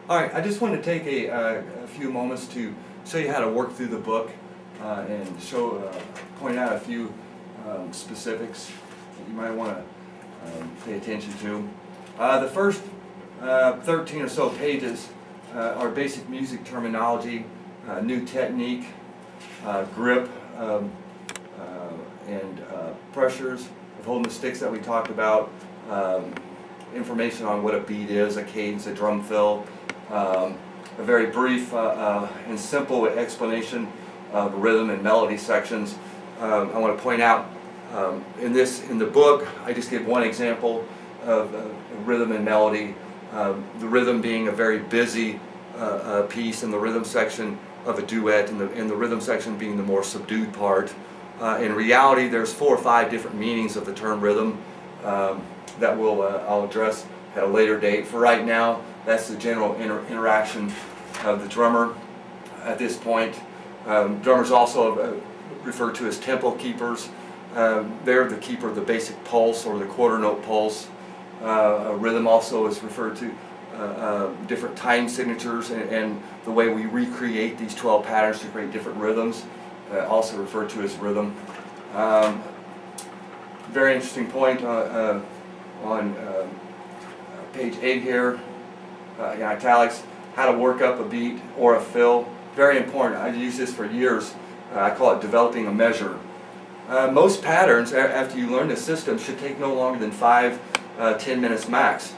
All right, I just wanted to take a few moments to show you how to work through the book and point out a few specifics that you might want to pay attention to. The first 13 or so pages are basic music terminology, new technique, grip, and pressures of holding the sticks that we talked about, information on what a beat is, a cadence, a drum fill, a very brief and simple explanation of rhythm and melody sections. I want to point out in the book, I just give one example of rhythm and melody. The rhythm being a very busy piece in the rhythm section of a duet, and the rhythm section being the more subdued part. In reality, there's 4 or 5 different meanings of the term rhythm that I'll address at a later date. For right now, that's the general interaction of the drummer at this point. Drummers also referred to as tempo keepers. They're the keeper of the basic pulse or the quarter note pulse. Rhythm also is referred to different time signatures and the way we recreate these 12 patterns to create different rhythms, also referred to as rhythm. Very interesting point on page 8 here, in italics, how to work up a beat or a fill. Very important. I've used this for years. I call it developing a measure. Most patterns, after you learn the system, should take no longer than 5-10 minutes max.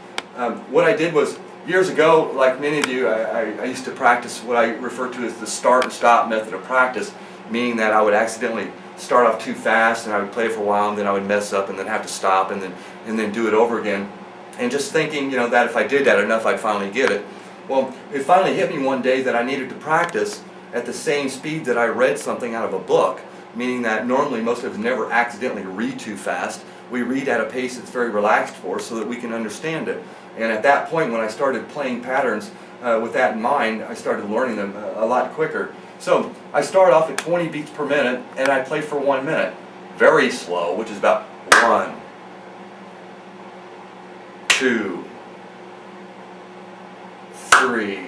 What I did was, years ago, like many of you, I used to practice what I refer to as the start and stop method of practice, meaning that I would accidentally start off too fast and I would play for a while and then I would mess up and then have to stop and then do it over again. And just thinking, that if I did that enough, I'd finally get it. Well, it finally hit me one day that I needed to practice at the same speed that I read something out of a book, meaning that normally most of us never accidentally read too fast. We read at a pace that's very relaxed for us so that we can understand it. And at that point, when I started playing patterns with that in mind, I started learning them a lot quicker. So I start off at 20 beats per minute and I play for 1 minute. Very slow, which is about 1, 2, 3,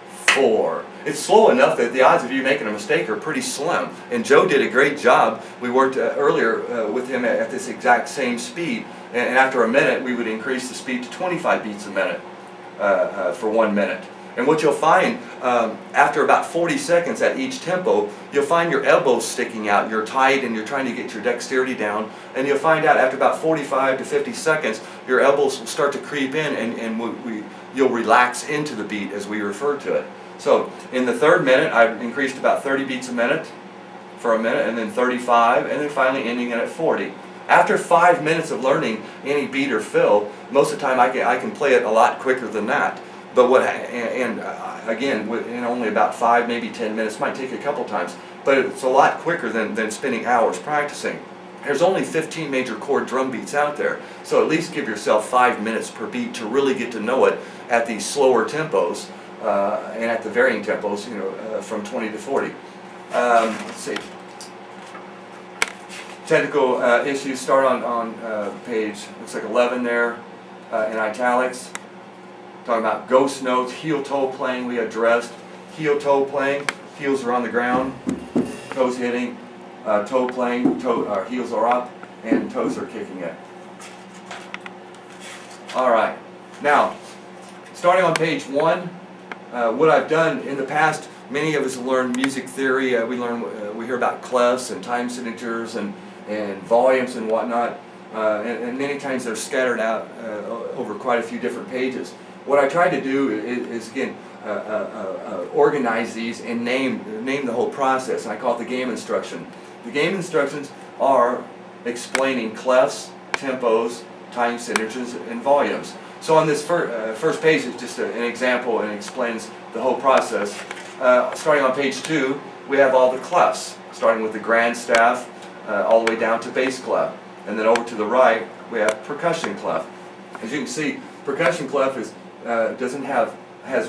4. It's slow enough that the odds of you making a mistake are pretty slim. And Joe did a great job. We worked earlier with him at this exact same speed. And after a minute, we would increase the speed to 25 beats a minute for 1 minute. And what you'll find, after about 40 seconds at each tempo, you'll find your elbows sticking out. You're tight and you're trying to get your dexterity down. And you'll find out after about 45 to 50 seconds, your elbows will start to creep in and you'll relax into the beat as we refer to it. So in the 3rd minute, I've increased about 30 beats a minute for a minute, and then 35, and then finally ending it at 40. After 5 minutes of learning any beat or fill, most of the time I can play it a lot quicker than that. But again, in only about 5, maybe 10 minutes, might take a couple times, but it's a lot quicker than spending hours practicing. There's only 15 major chord drum beats out there, so at least give yourself 5 minutes per beat to really get to know it at these slower tempos and at the varying tempos, from 20 to 40. Let's see. Technical issues start on page, looks like 11 there, in italics. Talking about ghost notes, heel-toe playing we addressed. Heel-toe playing, heels are on the ground, toes hitting, toe playing, heels are up, and toes are kicking it. Alright, now, starting on page 1, what I've done in the past, many of us learn music theory. We hear about clefs and time signatures and volumes and whatnot, and many times they're scattered out over quite a few different pages. What I try to do is again, organize these and name the whole process, and I call it the game instruction. The game instructions are explaining clefs, tempos, time signatures, and volumes. So on this first page is just an example and explains the whole process. Starting on page 2, we have all the clefs, starting with the grand staff all the way down to bass clef. And then over to the right, we have percussion clef. As you can see, percussion clef has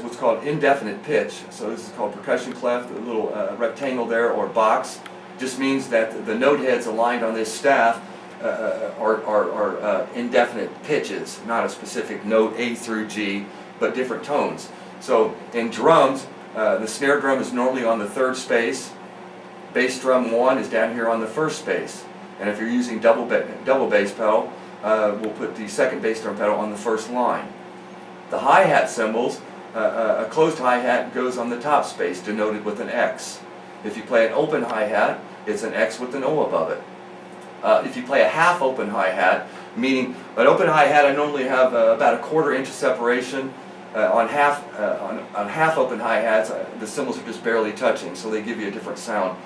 what's called indefinite pitch. So this is called percussion clef. The little rectangle there, or box, just means that the note heads aligned on this staff are indefinite pitches, not a specific note A through G. but different tones. So in drums, the snare drum is normally on the 3rd space. Bass drum 1 is down here on the 1st space. And if you're using double bass pedal, we'll put the 2nd bass drum pedal on the 1st line. The hi-hat cymbals, a closed hi-hat goes on the top space, denoted with an X. If you play an open hi-hat, it's an X with an O above it. If you play a half open hi-hat, meaning an open hi-hat, I normally have about a 1/4 inch of separation. On half open hi-hats, the cymbals are just barely touching, so they give you a different sound.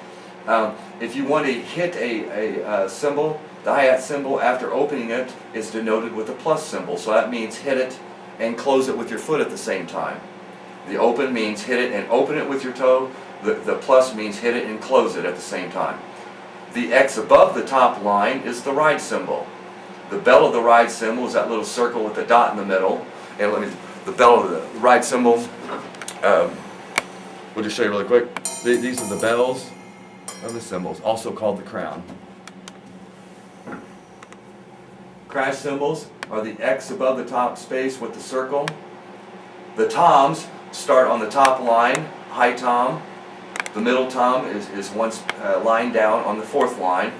If you want to hit a cymbal, the hi-hat cymbal after opening it is denoted with a plus symbol, so that means hit it and close it with your foot at the same time. The open means hit it and open it with your toe. The plus means hit it and close it at the same time. The X above the top line is the ride cymbal. The bell of the ride cymbal is that little circle with the dot in the middle. And the bell of the ride cymbal, we'll just show you really quick. These are the bells of the cymbals, also called the crown. Crash cymbals are the X above the top space with the circle. The toms start on the top line, high tom. The middle tom is one line down on the 4th line.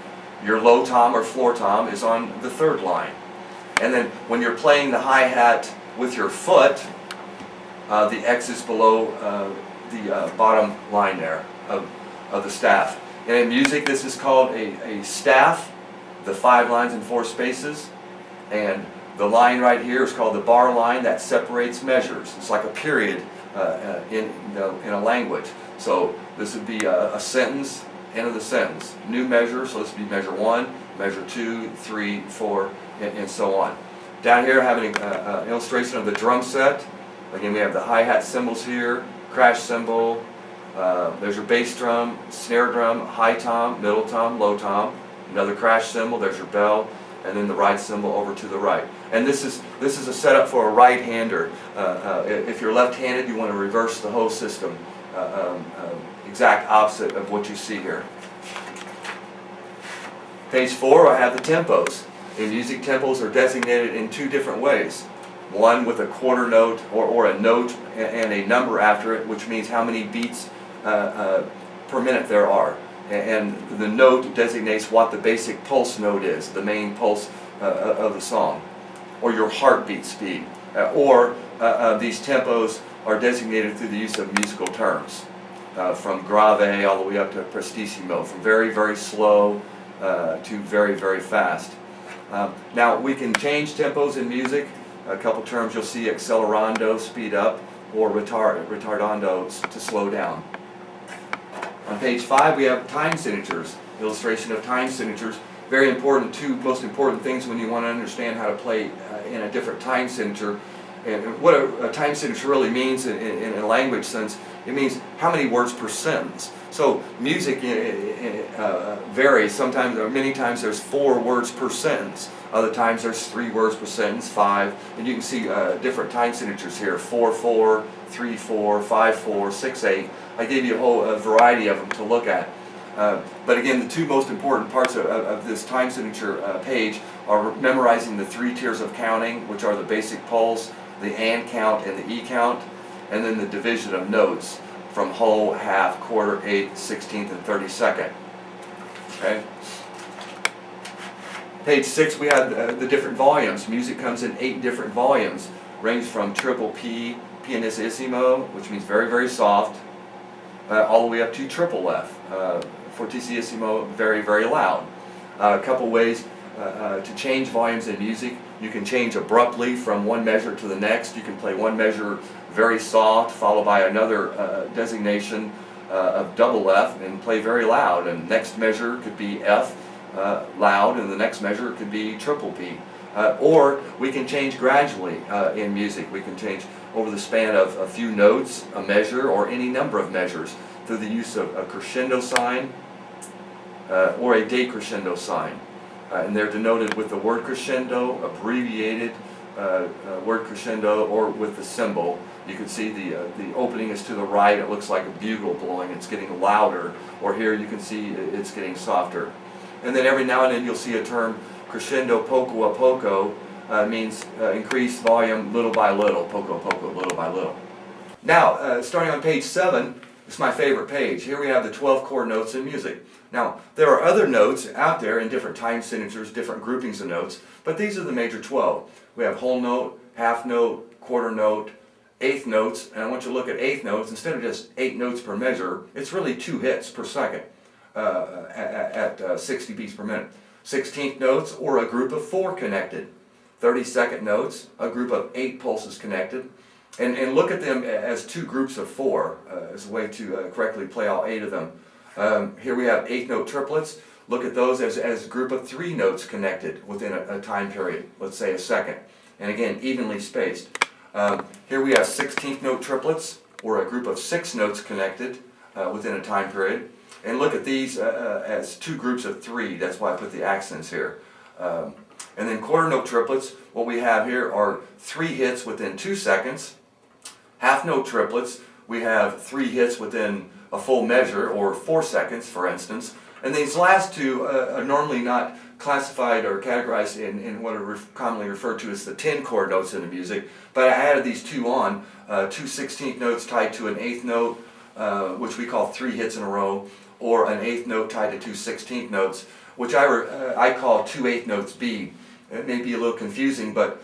Your low tom or floor tom is on the 3rd line. And then when you're playing the hi-hat with your foot, the X is below the bottom line there of the staff. And in music, this is called a staff, the 5 lines and 4 spaces. And the line right here is called the bar line that separates measures. It's like a period in a language. So this would be a sentence, end of the sentence. New measure, so this would be measure 1, measure 2, 3, 4, and so on. Down here, having an illustration of the drum set. Again, we have the hi-hat cymbals here, crash cymbal, there's your bass drum, snare drum, high tom, middle tom, low tom, another crash cymbal, there's your bell, and then the ride cymbal over to the right. And this is a setup for a right-hander. If you're left-handed, you want to reverse the whole system, exact opposite of what you see here. Page 4, I have the tempos. In music, tempos are designated in 2 different ways. One with a quarter note or a note and a number after it, which means how many beats per minute there are. And the note designates what the basic pulse note is, the main pulse of the song, or your heartbeat speed. These tempos are designated through the use of musical terms, from grave all the way up to prestissimo, from very, very slow to very, very fast. Now, we can change tempos in music. A couple terms you'll see: accelerando, speed up, or retardando, to slow down. On page 5, we have time signatures, illustration of time signatures. Very important, 2 most important things when you want to understand how to play in a different time signature. And what a time signature really means in a language sense, it means how many words per sentence. So music varies. Sometimes, or many times, there's 4 words per sentence. Other times there's 3 words per sentence, 5. And you can see different time signatures here: 4/4, 3/4, 5/4, 6/8. I gave you a whole variety of them to look at. But again, the 2 most important parts of this time signature page are memorizing the 3 tiers of counting, which are the basic pulse, the and count, and the E count, and then the division of notes from whole, half, quarter, eighth, 16th, and 32nd. Okay. Page 6, we have the different volumes. Music comes in 8 different volumes, range from triple P, pianissimo, which means very, very soft, all the way up to triple F, fortissimo, very, very loud. A couple ways to change volumes in music. You can change abruptly from one measure to the next. You can play one measure very soft, followed by another designation of double F, and play very loud. And next measure could be F, loud, and the next measure could be triple P. Or we can change gradually in music. We can change over the span of a few notes, a measure, or any number of measures through the use of a crescendo sign or a decrescendo sign. And they're denoted with the word crescendo, abbreviated word crescendo, or with the symbol. You can see the opening is to the right. It looks like a bugle blowing. It's getting louder. Or here you can see it's getting softer. And then every now and then you'll see a term crescendo poco a poco, means increase volume little by little, poco poco, little by little. Now, starting on page 7, it's my favorite page. Here we have the 12 chord notes in music. Now, there are other notes out there in different time signatures, different groupings of notes, but these are the major 12. We have whole note, half note, quarter note, eighth notes, and I want you to look at eighth notes. Instead of just 8 notes per measure, it's really 2 hits per second at 60 beats per minute. 16th notes, or a group of 4 connected. 32nd notes, a group of 8 pulses connected. And look at them as 2 groups of 4 as a way to correctly play all 8 of them. Here we have 8th note triplets. Look at those as a group of 3 notes connected within a time period, let's say a second. And again, evenly spaced. Here we have 16th note triplets, or a group of 6 notes connected within a time period. And look at these as 2 groups of 3. That's why I put the accents here. And then quarter note triplets, what we have here are 3 hits within 2 seconds. Half note triplets, we have 3 hits within a full measure, or 4 seconds, for instance. And these last 2 are normally not classified or categorized in what are commonly referred to as the 10 chord notes in the music. But I added these 2 on, 2 16th notes tied to an 8th note, which we call 3 hits in a row, or an 8th note tied to 2 16th notes, which I call 2 8th notes B. It may be a little confusing, but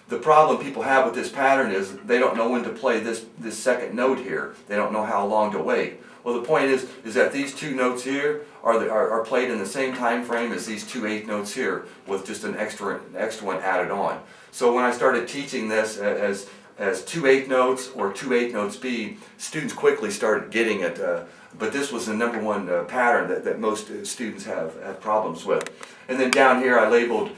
the problem people have with this pattern is they don't know when to play this second note here. They don't know how long to wait. Well, the point is that these 2 notes here are played in the same time frame as these 2 8th notes here, with just an extra one added on. So when I started teaching this as 2 8th notes or 2 8th notes B, students quickly started getting it. But this was the number one pattern that most students have problems with. And then down here I labeled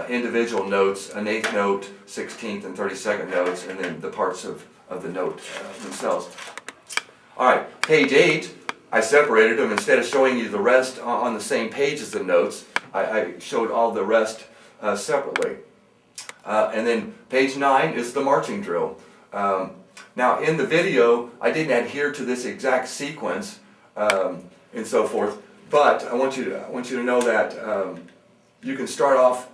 individual notes, an 8th note, 16th and 32nd notes, and then the parts of the note themselves. Alright, page 8, I separated them. Instead of showing you the rest on the same page as the notes, I showed all the rest separately. And then page 9 is the marching drill. Now in the video, I didn't adhere to this exact sequence and so forth, but I want you to know that you can start off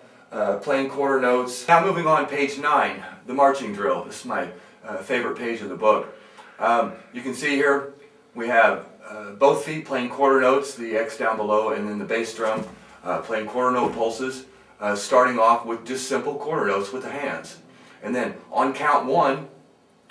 playing quarter notes. Now moving on, page 9, the marching drill. This is my favorite page of the book. You can see here we have both feet playing quarter notes, the X down below, and then the bass drum playing quarter note pulses, starting off with just simple quarter notes with the hands. And then on count 1,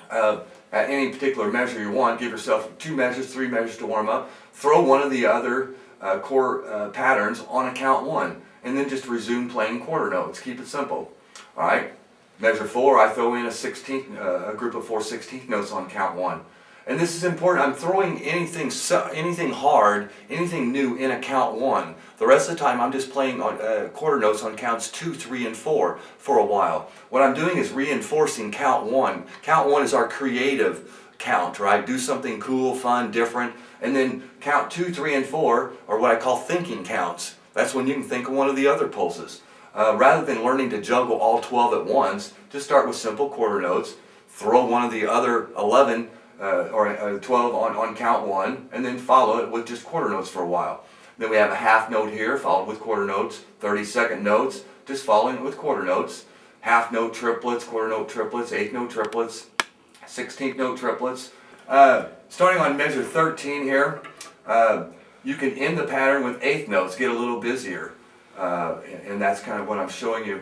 at any particular measure you want, give yourself 2 measures, 3 measures to warm up. Throw one of the other core patterns on a count 1, and then just resume playing quarter notes. Keep it simple. All right. Measure 4, I throw in a group of 4 16th notes on count 1. And this is important. I'm throwing anything hard, anything new in a count 1. The rest of the time I'm just playing on quarter notes on counts 2, 3, and 4 for a while. What I'm doing is reinforcing count 1. Count 1 is our creative count, right? Do something cool, fun, different. And then count 2, 3, and 4 are what I call thinking counts. That's when you can think of one of the other pulses. Rather than learning to juggle all 12 at once, just start with simple quarter notes, throw one of the other 11 or 12 on count 1, and then follow it with just quarter notes for a while. Then we have a half note here, followed with quarter notes, 32nd notes, just following it with quarter notes, half note triplets, quarter note triplets, 8th note triplets, 16th note triplets. Starting on measure 13 here, you can end the pattern with 8th notes, get a little busier. And that's kind of what I'm showing you.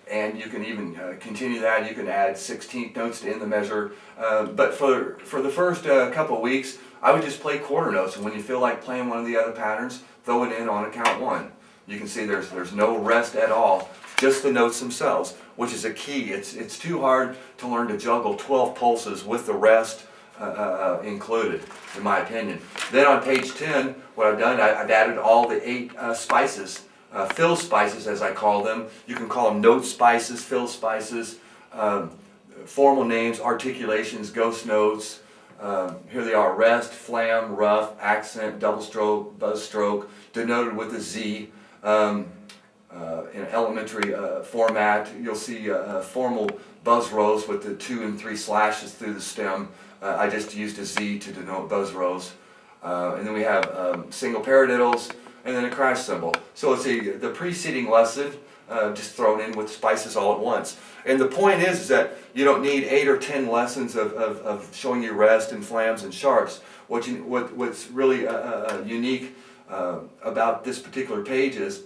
And you can even continue that. You can add 16th notes to end the measure. But for the first couple of weeks, I would just play quarter notes. And when you feel like playing one of the other patterns, throw it in on a count 1. You can see there's no rest at all, just the notes themselves, which is a key. It's too hard to learn to juggle 12 pulses with the rest included, in my opinion. Then on page 10, what I've done, I've added all the 8 spices. Fill spices, as I call them. You can call them note spices, fill spices, formal names, articulations, ghost notes. Here they are: rest, flam, rough, accent, double stroke, buzz stroke, denoted with a Z. In elementary format, you'll see formal buzz rows with the 2 and 3 slashes through the stem. I just used a Z to denote buzz rows. And then we have single paradiddles, and then a crash cymbal. So it's the preceding lesson just thrown in with spices all at once. And the point is that you don't need 8 or 10 lessons of showing you rest and flams and sharps. What's really unique about this particular page is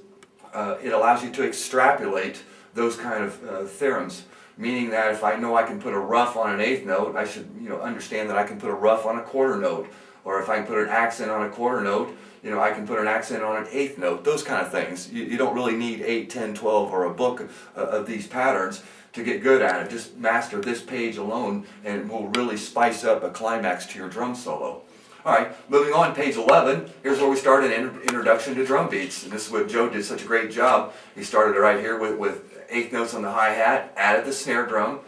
it allows you to extrapolate those kind of theorems. Meaning that if I know I can put a rough on an eighth note, I should understand that I can put a rough on a quarter note. Or if I can put an accent on a quarter note, I can put an accent on an eighth note. Those kind of things. You don't really need 8, 10, 12 or a book of these patterns to get good at it. Just master this page alone and it will really spice up a climax to your drum solo. Alright, moving on, page 11, here's where we start an introduction to drum beats. And this is what Joe did such a great job. He started right here with eighth notes on the hi-hat, added the snare drum.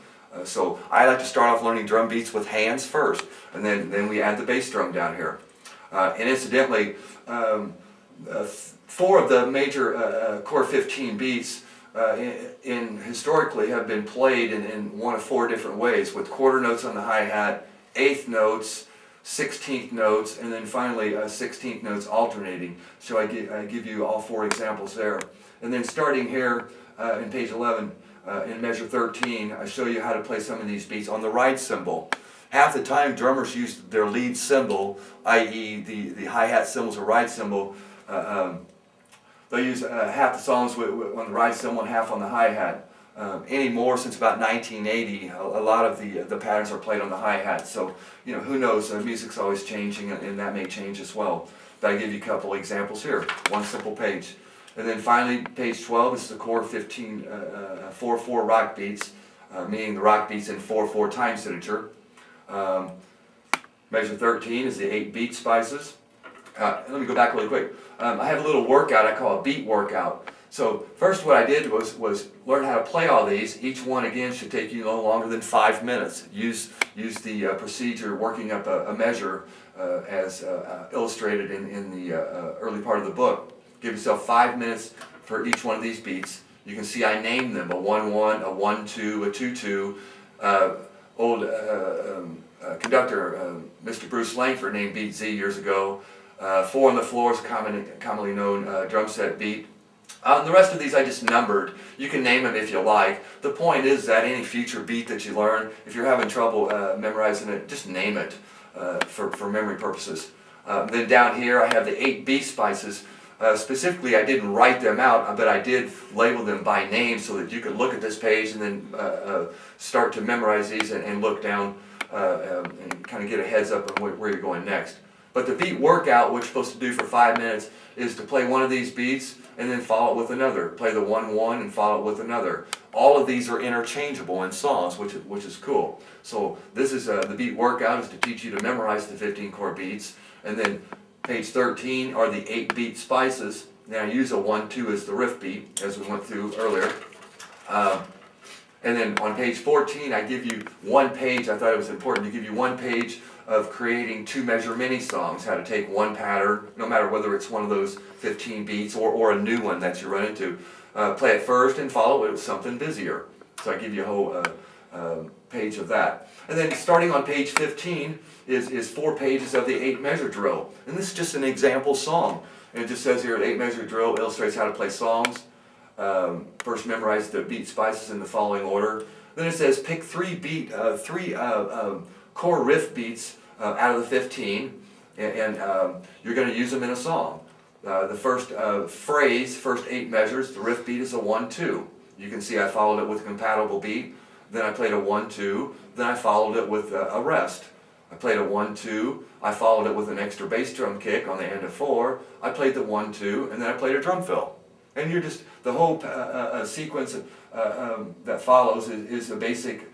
So I like to start off learning drum beats with hands first, and then we add the bass drum down here. And incidentally, 4 of the major core 15 beats historically have been played in one of 4 different ways, with quarter notes on the hi-hat, eighth notes, 16th notes, and then finally 16th notes alternating. So I give you all 4 examples there. And then starting here in page 11, in measure 13, I show you how to play some of these beats on the ride cymbal. Half the time drummers use their lead cymbal, i.e. the hi-hat cymbals or ride cymbal. They'll use half the songs on the ride cymbal and half on the hi-hat. Anymore, since about 1980, a lot of the patterns are played on the hi-hat. So, who knows, music's always changing and that may change as well. But I give you a couple examples here, one simple page. And then finally, page 12 is the core 15 4/4 rock beats, meaning the rock beats in 4/4 time signature. Measure 13 is the 8 beat spices. Let me go back really quick. I have a little workout I call a beat workout. So first what I did was learn how to play all these. Each one again should take you no longer than 5 minutes. Use the procedure working up a measure as illustrated in the early part of the book. Give yourself 5 minutes for each one of these beats. You can see I named them, a 1-1, a 1-2, a 2-2. Old conductor, Mr. Bruce Langford, named beat Z years ago. 4 on the floor is a commonly known drum set beat. The rest of these I just numbered. You can name them if you like. The point is that any future beat that you learn, if you're having trouble memorizing it, just name it for memory purposes. Then down here I have the 8 beat spices. Specifically, I didn't write them out, but I did label them by name so that you could look at this page and then start to memorize these and look down and kind of get a heads up on where you're going next. But the beat workout, which you're supposed to do for 5 minutes, is to play one of these beats and then follow it with another. Play the 1-1 and follow it with another. All of these are interchangeable in songs, which is cool. So this is the beat workout is to teach you to memorize the 15 core beats, and then page 13 are the 8 beat spices. Now I use a 1-2 as the riff beat, as we went through earlier. And then on page 14 I give you one page. I thought it was important to give you one page of creating 2-measure mini songs, how to take one pattern, no matter whether it's one of those 15 beats or a new one that you run into. Play it first and follow it with something busier. So I give you a whole page of that. And then starting on page 15 is 4 pages of the 8-measure drill. And this is just an example song. And it just says here, an 8-measure drill illustrates how to play songs. First memorize the beat spices in the following order. Then it says pick 3 core riff beats out of the 15, and you're going to use them in a song. The first phrase, first 8 measures, the riff beat is a 1-2. You can see I followed it with a compatible beat. Then I played a 1-2. Then I followed it with a rest. I played a 1-2. I followed it with an extra bass drum kick on the end of 4. I played the 1-2, and then I played a drum fill. And you're just the whole sequence that follows is a basic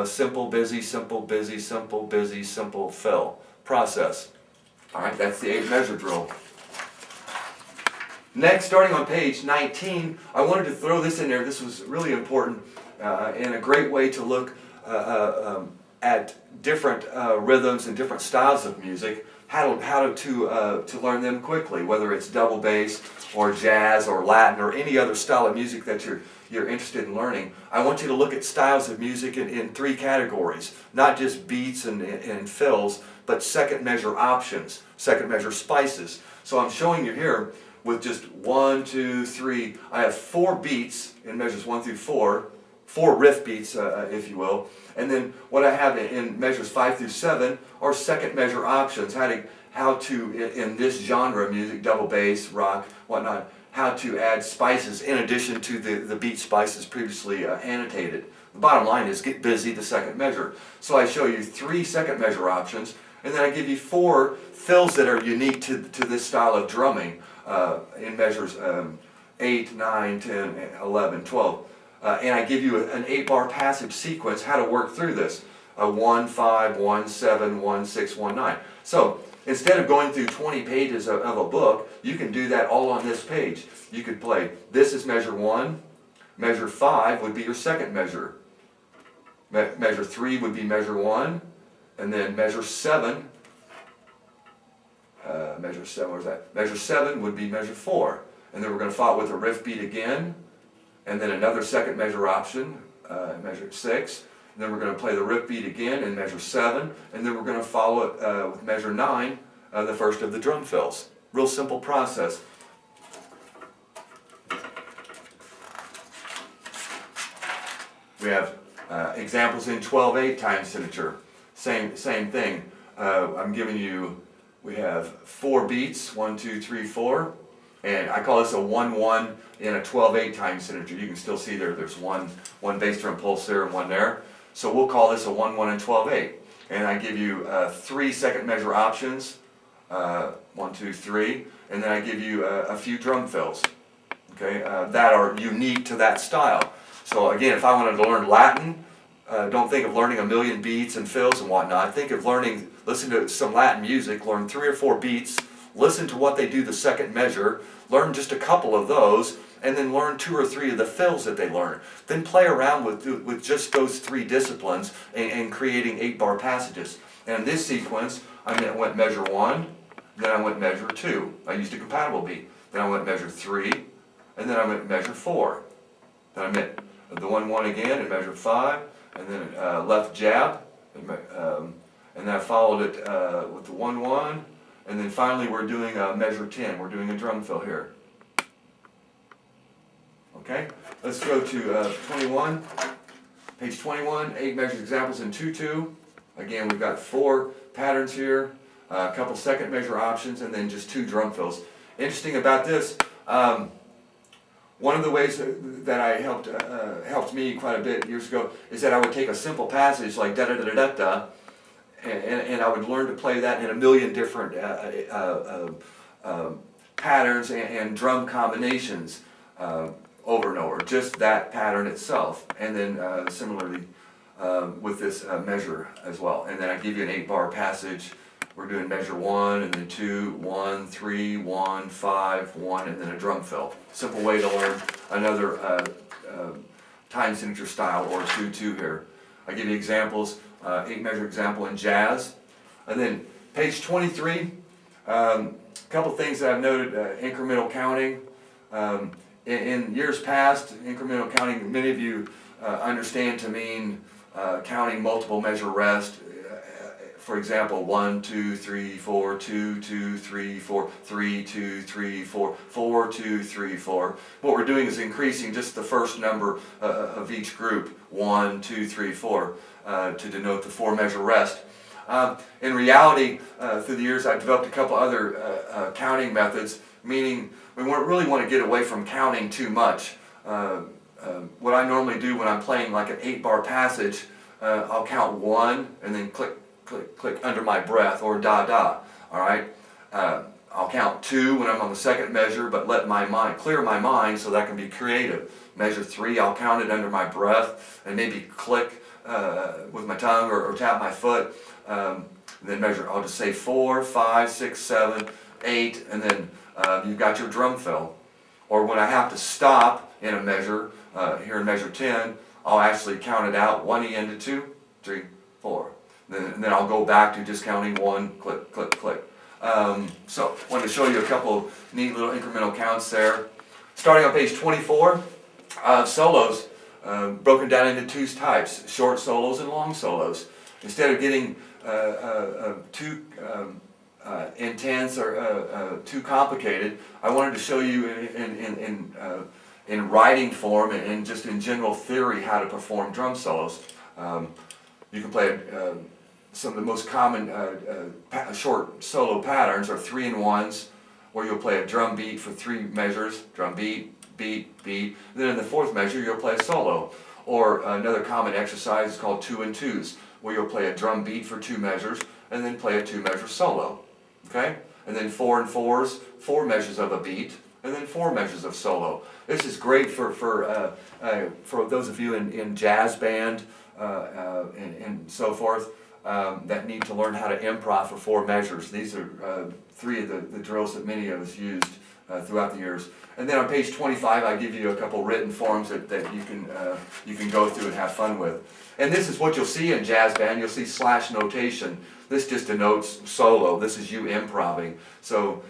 simple, busy, simple, busy, simple, busy, simple fill process. All right, that's the 8-measure drill. Next, starting on page 19, I wanted to throw this in there. This was really important and a great way to look at different rhythms and different styles of music, how to learn them quickly, whether it's double bass or jazz or Latin or any other style of music that you're interested in learning. I want you to look at styles of music in 3 categories, not just beats and fills, but second measure options, second measure spices. So I'm showing you here with just 1, 2, 3. I have 4 beats in measures 1 through 4, 4 riff beats, if you will. And then what I have in measures 5 through 7 are second measure options. How to in this genre of music, double bass, rock, whatnot, how to add spices in addition to the beat spices previously annotated. The bottom line is get busy the second measure. So I show you 3 second measure options, and then I give you 4 fills that are unique to this style of drumming in measures 8, 9, 10, 11, 12. And I give you an 8-bar passage sequence, how to work through this. 1, 5, 1, 7, 1, 6, 1, 9. So instead of going through 20 pages of a book, you can do that all on this page. You could play, this is measure 1, measure 5 would be your second measure. Measure 3 would be measure 1, and then measure 7, where's that? Measure 7 would be measure 4. And then we're going to follow with a riff beat again, and then another second measure option, measure 6. And then we're going to play the riff beat again in measure 7, and then we're going to follow it with measure 9, the first of the drum fills. Real simple process. We have examples in 12/8 time signature. Same thing. I'm giving you, we have 4 beats, 1, 2, 3, 4. And I call this a 1-1 in a 12/8 time signature. You can still see there's one bass drum pulse there and one there. So we'll call this a 1-1 in 12/8. And I give you 3 second measure options, 1, 2, 3, and then I give you a few drum fills, okay, that are unique to that style. So again, if I wanted to learn Latin, don't think of learning a million beats and fills and whatnot. Think of listen to some Latin music, learn 3 or 4 beats, listen to what they do the second measure, learn just a couple of those, and then learn 2 or 3 of the fills that they learn. Then play around with just those 3 disciplines and creating 8-bar passages. And in this sequence, I went measure 1, then I went measure 2. I used a compatible beat. Then I went measure 3, and then I went measure 4. Then I went the 1-1 again in measure 5, and then left jab, and then I followed it with the 1-1, and then finally we're doing measure 10. We're doing a drum fill here. Okay, let's go to 21, page 21, 8 measure examples in 2/2. Again, we've got 4 patterns here, a couple second measure options, and then just 2 drum fills. Interesting about this, one of the ways that I helped me quite a bit years ago is that I would take a simple passage like da da da da da, and I would learn to play that in a million different patterns and drum combinations. Over and over, just that pattern itself, and then similarly with this measure as well. And then I give you an 8-bar passage. We're doing measure 1, and then 2, 1, 3, 1, 5, 1, and then a drum fill. Simple way to learn another time signature style or 2/2 here. I give you examples, 8 measure example in jazz. And then page 23, a couple things that I've noted, incremental counting. In years past, incremental counting, many of you understand to mean counting multiple measure rest. For example, 1, 2, 3, 4, 2, 2, 3, 4, 3, 2, 3, 4, 4, 2, 3, 4. What we're doing is increasing just the first number of each group, 1, 2, 3, 4, to denote the 4 measure rest. In reality, through the years, I've developed a couple other counting methods, meaning we really want to get away from counting too much. What I normally do when I'm playing like an 8-bar passage, I'll count 1 and then click, click, click under my breath, or da da. All right. I'll count 2 when I'm on the second measure, but let my mind clear my mind so that I can be creative. Measure 3, I'll count it under my breath and maybe click with my tongue or tap my foot. Then measure. I'll just say 4, 5, 6, 7, 8, and then you've got your drum fill. Or when I have to stop in a measure, here in measure 10, I'll actually count it out, 1 E into 2, 3, 4. And then I'll go back to just counting 1, click, click, click. So I wanted to show you a couple neat little incremental counts there. Starting on page 24, solos broken down into 2 types, short solos and long solos. Instead of getting 2 intense or too complicated. I wanted to show you in writing form and just in general theory how to perform drum solos. You can play some of the most common short solo patterns are 3-in-1s, where you'll play a drum beat for 3 measures, drum beat, beat, beat. Then in the 4th measure you'll play a solo. Or another common exercise is called 2-in-2s, where you'll play a drum beat for 2 measures and then play a 2-measure solo. Okay? And then 4-in-4s, 4 measures of a beat, and then 4 measures of solo. This is great for those of you in jazz band and so forth that need to learn how to improv for 4 measures. These are 3 of the drills that many of us used throughout the years. And then on page 25 I give you a couple written forms that you can go through and have fun with. And this is what you'll see in jazz band. You'll see slash notation. This just denotes solo. This is you improvising. So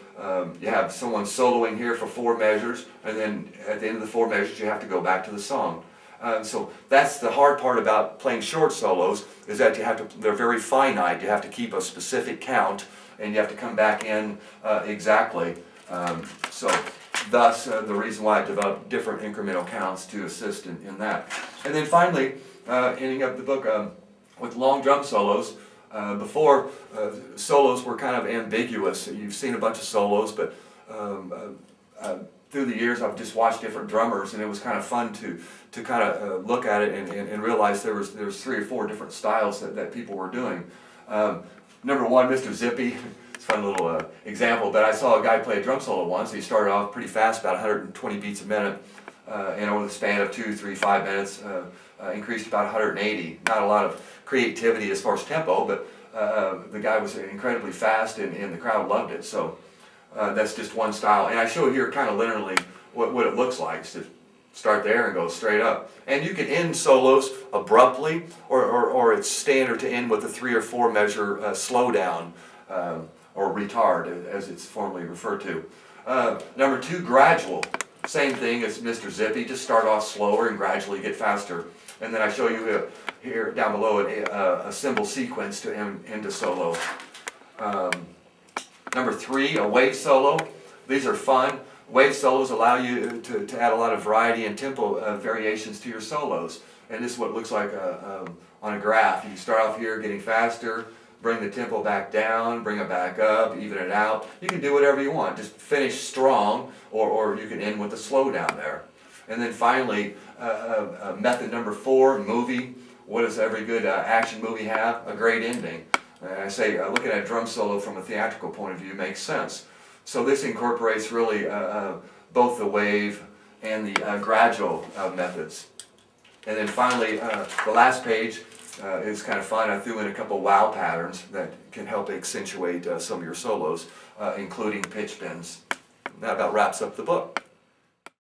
you have someone soloing here for 4 measures, and then at the end of the 4 measures you have to go back to the song. So that's the hard part about playing short solos, is that they're very finite. You have to keep a specific count, and you have to come back in exactly. So thus the reason why I developed different incremental counts to assist in that. And then finally, ending up the book with long drum solos. Before, solos were kind of ambiguous. You've seen a bunch of solos, but through the years I've just watched different drummers, and it was kind of fun to kind of look at it and realize there was 3 or 4 different styles that people were doing. Number 1, Mr. Zippy. It's a fun little example, but I saw a guy play a drum solo once. He started off pretty fast, about 120 beats a minute, and over the span of 2, 3, 5 minutes, increased about 180. Not a lot of creativity as far as tempo, but the guy was incredibly fast, and the crowd loved it. So that's just one style, and I show here kind of linearly what it looks like. So start there and go straight up, and you can end solos abruptly, or it's standard to end with a 3 or 4 measure slowdown, or retard as it's formally referred to. Number 2, gradual. Same thing as Mr. Zippy, just start off slower and gradually get faster. And then I show you here down below a cymbal sequence to end a solo. Number 3, a wave solo. These are fun. Wave solos allow you to add a lot of variety and tempo variations to your solos. And this is what it looks like on a graph. You can start off here getting faster, bring the tempo back down, bring it back up, even it out. You can do whatever you want. Just finish strong, or you can end with a slowdown there. And then finally, method number 4, movie. What does every good action movie have? A great ending. And I say, looking at a drum solo from a theatrical point of view makes sense. So this incorporates really both the wave and the gradual methods. And then finally, the last page is kind of fun. I threw in a couple wow patterns that can help accentuate some of your solos, including pitch bends. That about wraps up the book.